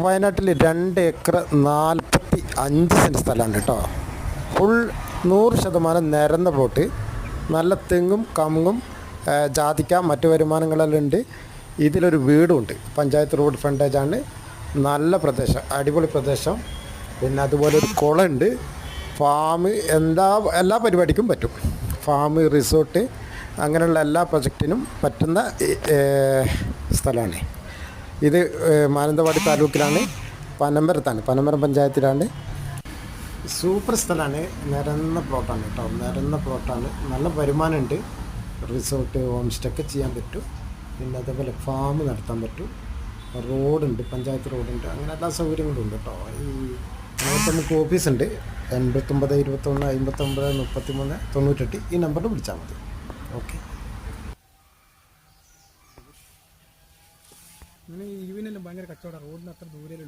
വയനാട്ടിൽ 2 acre 45 cent സ്ഥലമാണ് കേട്ടോ. ഫുൾ 100% നിരന്ന പ്ലോട്ട്. നല്ല തെങ്ങും കമുങ്ങും ജാതിക്ക മറ്റു വരുമാനങ്ങളെല്ലാം ഉണ്ട്. ഇതിലൊരു വീടുമുണ്ട്. പഞ്ചായത്ത് റോഡ് ഫ്രണ്ടേജാണ്. നല്ല പ്രദേശം, അടിപൊളി പ്രദേശം. പിന്നെ അതുപോലെ ഒരു കുളമുണ്ട്. ഫാം, എല്ലാ പരിപാടിക്കും പറ്റും. ഫാം, റിസോർട്ട്, അങ്ങനെയുള്ള എല്ലാ പ്രൊജക്റ്റിനും പറ്റുന്ന സ്ഥലമാണ് ഇത്. മാനന്തവാടി താലൂക്കിലാണ്, പനമരം പഞ്ചായത്തിലാണ്. സൂപ്പർ സ്ഥലമാണ്. നിരന്ന പ്ലോട്ടാണ് കേട്ടോ, നിരന്ന പ്ലോട്ടാണ്. നല്ല വരുമാനമുണ്ട്. റിസോർട്ട്, ഹോം സ്റ്റേ ഒക്കെ ചെയ്യാൻ പറ്റും. പിന്നെ അതേപോലെ ഫാം നടത്താൻ പറ്റും. റോഡുണ്ട്, പഞ്ചായത്ത് റോഡുണ്ട്. അങ്ങനെ എല്ലാ സൗകര്യങ്ങളും ഉണ്ട് കേട്ടോ. നമുക്ക് ഓഫീസുണ്ട്. 89 21 59 33 98 ഈ നമ്പറിൽ വിളിച്ചാൽ മതി. ഓക്കെ. ഇവനെല്ലാം ഭയങ്കര കച്ചവടം. റോഡിന് അത്ര ദൂരമേ ഉള്ളൂ.